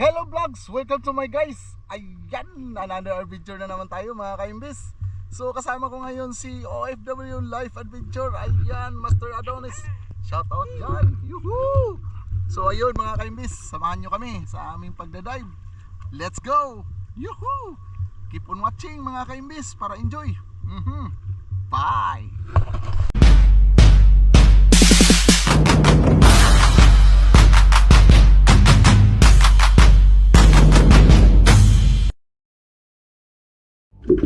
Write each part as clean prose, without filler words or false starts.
Hello vlogs! Welcome to my guys! Ayan! Another adventure na naman tayo mga kaimbis. So kasama ko ngayon si OFW Life Adventure. Ayan! Master Adonis! Shout out yan! Yuhuu! So ayun mga kaimbis, samahan nyo kami sa aming pagdadive. Let's go! Yuhuu! Keep on watching mga kaimbis para enjoy! Bye!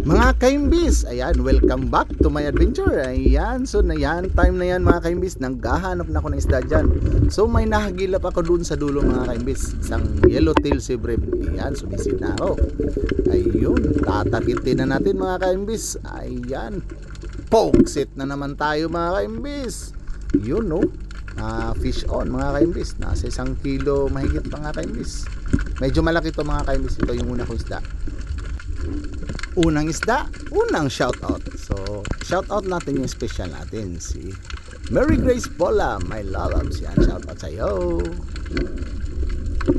Mga kaimbis, ayan, welcome back to my adventure. Ayan, so na yan, time na yan mga kaimbis, naghahanap na ako ng isda dyan. So may nahagilap ako dun sa dulo mga kaimbis, isang yellowtail sea bream. Ayan, sumisid na ako. Ayun, tatakitin na natin mga kaimbis. Ayan, pogsit na naman tayo mga kaimbis. Yun no, fish on mga kaimbis, nasa 1 kilo mahigit mga kaimbis. Medyo malaki to mga kaimbis, ito yung una kong isda. Unang isda, unang shoutout. So, shoutout natin yung special natin, si Mary Grace Paula, my loves. Yan, shoutout sa iyo.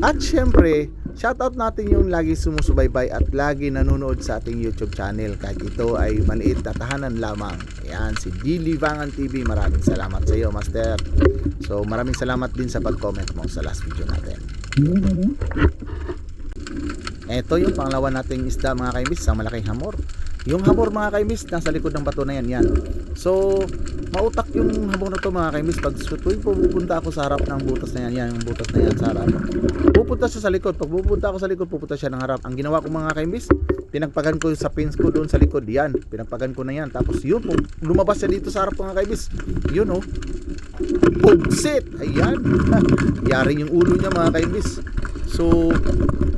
At syempre, shoutout natin yung lagi sumusubaybay at lagi nanonood sa ating YouTube channel. Kahit ito ay maliit na tahanan lamang. Yan, si D. Livangan TV. Maraming salamat sa iyo, Master. So, maraming salamat din sa pag-comment mo sa last video natin. Ito yung pangalawa nating isda mga kaimbis, sa malaking hamor. Yung hamor mga kaimbis, nasa likod ng bato na yan, yan. So, mautak yung hamor na to mga kaimbis. Pag tuwing pupunta ako sa harap ng butas na yan, yan yung butas na yan sa harap, pupunta siya sa likod. Pag pupunta ako sa likod, pupunta siya ng harap. Ang ginawa ko mga kaimbis, pinagpagan ko sa pins ko doon sa likod, yan. Pinagpagan ko na yan. Tapos yun, lumabas siya dito sa harap mga kaimbis. Yun oh. Pugsit! Ayan. Yari yung ulo niya mga kaimbis. So,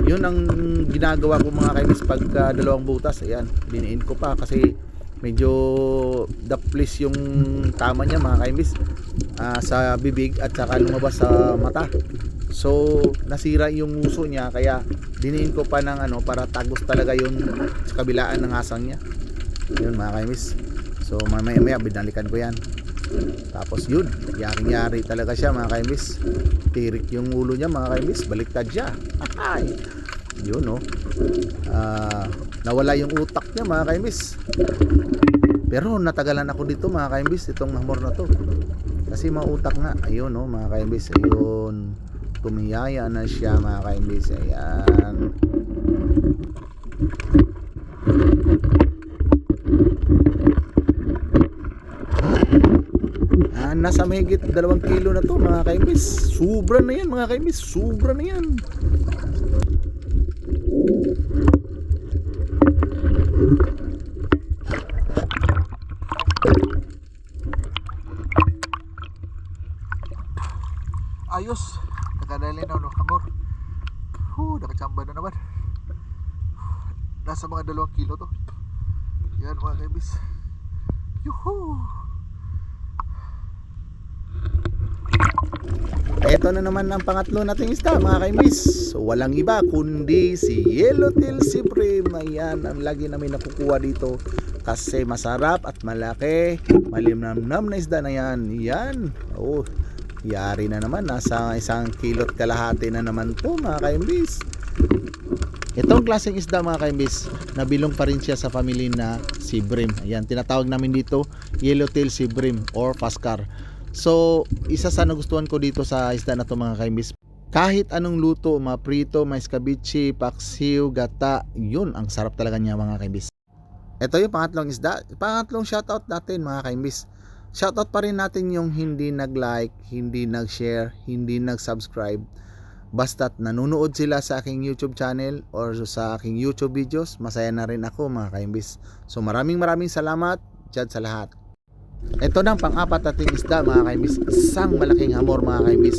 yun ang ginagawa ko mga kaimbis pag dalawang butas. Ayan, diniin ko pa kasi medyo daplis yung tama niya mga kaimbis, sa bibig at saka lumabas sa mata. So, nasira yung uso niya kaya diniin ko pa ng para tagos talaga yung sa kabilaan ng asang niya. Yun mga kaimbis. So, mamaya binalikan ko yan. Tapos yun, yari talaga siya mga kaimbis. Tirik yung ulo niya mga kaimbis, baliktad siya. Ay, yun no. Nawala yung utak niya mga kaimbis. Pero natagalan ako dito mga kaimbis, itong hamor na to. Kasi mautak nga, ayun no mga kaimbis. Ayun, tumihaya na siya mga kaimbis. Ayan. Nasa mahigit 2 kilo na to mga kaimbis. Sobra na yan mga kaimbis, sobra na yan. Ayos, nakadali na no hamor. Nakachamba na naman. Nasa mga 2 kilo to. Yan mga kaimbis. Yuhuu. Ito na naman ang pangatlo nating isda mga kaimbis. So, walang iba kundi si yellowtail sea bream. Ayan ang lagi namin nakukuha dito kasi masarap at malaki, malimnam-nam na isda na yan. Yan, oh, yari na naman, nasa 1 kilot kalahati na naman to mga kaimbis. Itong klaseng isda mga kaimbis, nabilong pa rin siya sa family na sea bream. Ayan, tinatawag namin dito yellowtail sea bream or paskar. So, isa sa nagustuhan ko dito sa isda na to mga kaimbis, kahit anong luto, maprito, may escabeche, paksiw, gata, yun, ang sarap talaga niya mga kaimbis. Ito yung pangatlong isda, pangatlong shoutout natin mga kaimbis. Shoutout pa rin natin yung hindi nag-like, hindi nag-share, hindi nag-subscribe. Basta't nanonood sila sa aking YouTube channel or sa aking YouTube videos, masaya na rin ako mga kaimbis. So maraming salamat dyan sa lahat. Ito na ang pang-apat nating isda mga kaimbis, isang malaking hamor mga kaimbis.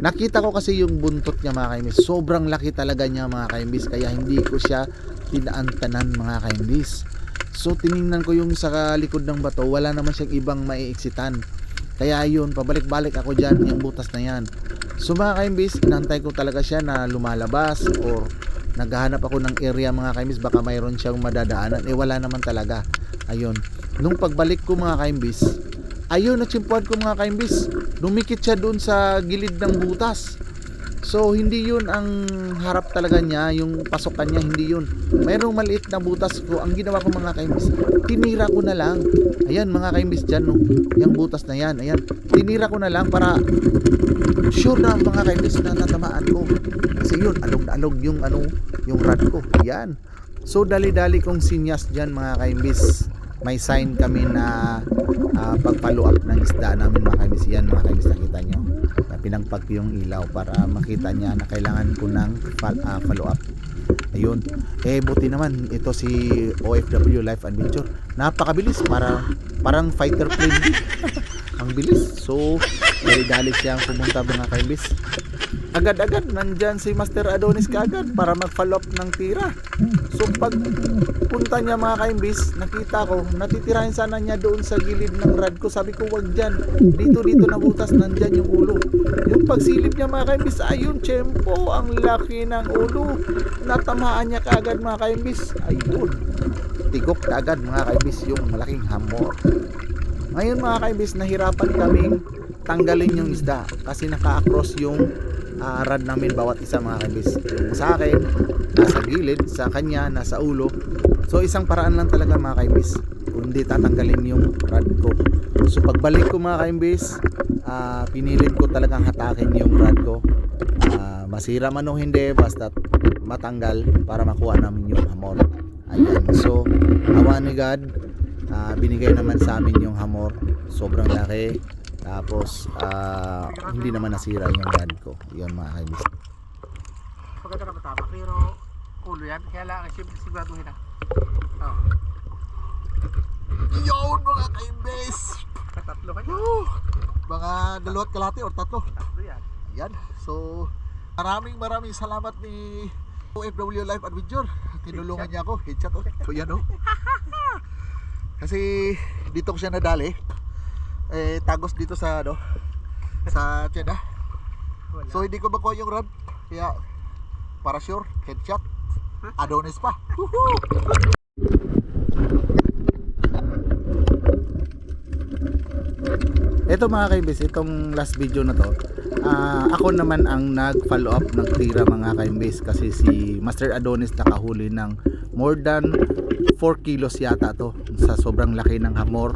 Nakita ko kasi yung buntot niya mga kaimbis, sobrang laki talaga niya mga kaimbis, kaya hindi ko siya tinaantanan mga kaimbis. So tiningnan ko yung sa likod ng bato, wala naman siyang ibang maiiksitan. Kaya yun, pabalik-balik ako dyan, yung butas na yan. So mga kaimbis, inantay ko talaga siya na lumalabas or naghahanap ako ng area mga kaimbis, baka mayroon siyang madadaanan. Wala naman talaga. Ayun, nung pagbalik ko mga kaimbis, ayun, natsimpuan ko mga kaimbis, dumikit siya doon sa gilid ng butas. So hindi yun ang harap talaga niya, yung pasokan niya, hindi yun. Mayroong maliit na butas ko. Ang ginawa ko mga kaimbis, tinira ko na lang. Ayan mga kaimbis dyan, no? Yung butas na yan, ayan. Tinira ko na lang para sure na mga kaimbis na natamaan ko. Kasi yun, alog na alog yung yung rod ko. Yan. So dali-dali kong sinyas dyan mga kaimbis. May sign kami na pag-follow up ng isda namin mga kaimbis. Yan mga kaimbis, nakita nyo. Pinagpag ko yung ilaw para makita niya na kailangan ko ng follow up. Ayun. Buti naman ito si OFW Life Adventure. Napakabilis, parang fighter plane. Ang bilis. So, dali-dali siyang pumunta mga kaimbis. Agad-agad nandyan si Master Adonis kaagad para mag-follow up ng tira. So pag punta niya mga kaimbis, nakita ko natitirahin sana niya doon sa gilid ng rod ko. Sabi ko wag dyan, dito na butas, nandyan yung ulo. Yung pagsilip niya mga kaimbis, ayun, tiyempo, ang laki ng ulo. Natamaan niya kaagad mga kaimbis. Ayun, tigok kaagad mga kaimbis yung malaking hamor. Ngayon mga kaimbis, nahirapan kaming tanggalin yung isda kasi naka-across yung rod namin bawat isa mga kaimbis. Sa akin, nasa gilid, sa kanya, nasa ulo. So isang paraan lang talaga mga kaimbis, kundi tatanggalin yung rod ko. So pagbalik ko mga kaimbis, pinilit ko talagang hatakin yung rod ko. Masira man o hindi, basta matanggal para makuha namin yung hamor. Ayan. So awa ni God, binigay naman sa amin yung hamor. Sobrang laki. Tapos hindi naman nasira yung rod ko. Yun mga kaimbis. Pagkata na matama, pero ulo yan. Kaya lang, siguraduhin na. Oh. Yun mga kaimbis. Katatlo ka niya. Mga 2 kalahati or 3. Tatlo yan. Yan. So maraming salamat ni OFW Life Adventure. Tinulungan niya ako. Headshot oh. So yan oh. Kasi dito ko siya nadali. Tagos dito sa sa tiyan. So hindi ko makuha yung rod. Kaya para sure, headshot. Adonis pa. Ito mga kaimbis, itong last video na to, ako naman ang nag-follow up ng tira mga kaimbis, kasi si Master Adonis nakahuli ng more than 4 kilos yata to, sa sobrang laki ng hamor.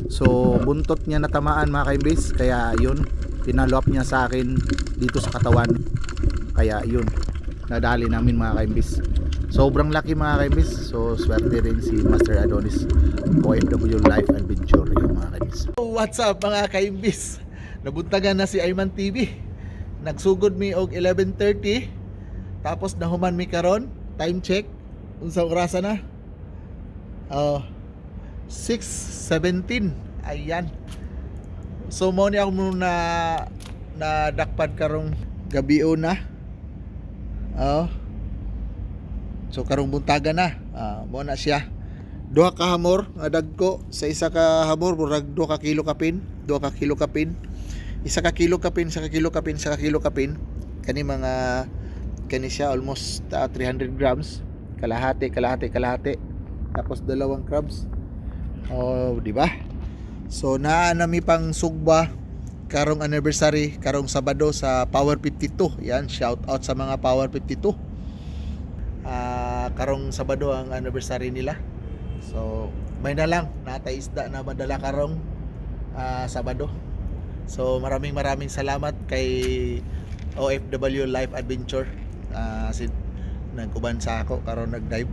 So buntot niya natamaan mga kaimbis, kaya yun, pinalo up niya sa akin dito sa katawan, kaya yun, nadali namin mga kaimbis. Sobrang laki mga kaimbis. So swerte rin si Master Adonis OFW Life Adventure yung mga kaimbis. So, what's up mga kaimbis? Nabuntagan na si Ayman TV. Nagsugod mi og 11:30. Tapos nahuman mi karon. Time check. Unsa orasa na? 6:17. Ayan. So mo ni ako muna na dakpad karong gabi na. So karong buntaga na, mo na siya. 2 ka hamor nga dagko, sa isa ka hamor murag 2 ka kilo kapin, 2 ka kilo kapin. Isa ka kilo kapin, isa ka kilo kapin, isa ka kilo kapin. Kani mga kani siya almost 300 grams, kalahati. Tapos 2 crabs. Oh, di ba? So naa nami pang sugba karong anniversary karong Sabado sa Power 52. Yan, shout out sa mga Power 52. Karong Sabado ang anniversary nila. So may na lang natay isda na madala karong Sabado. So maraming salamat kay OFW Life Adventure, nagkuban sa ako karon nag-dive.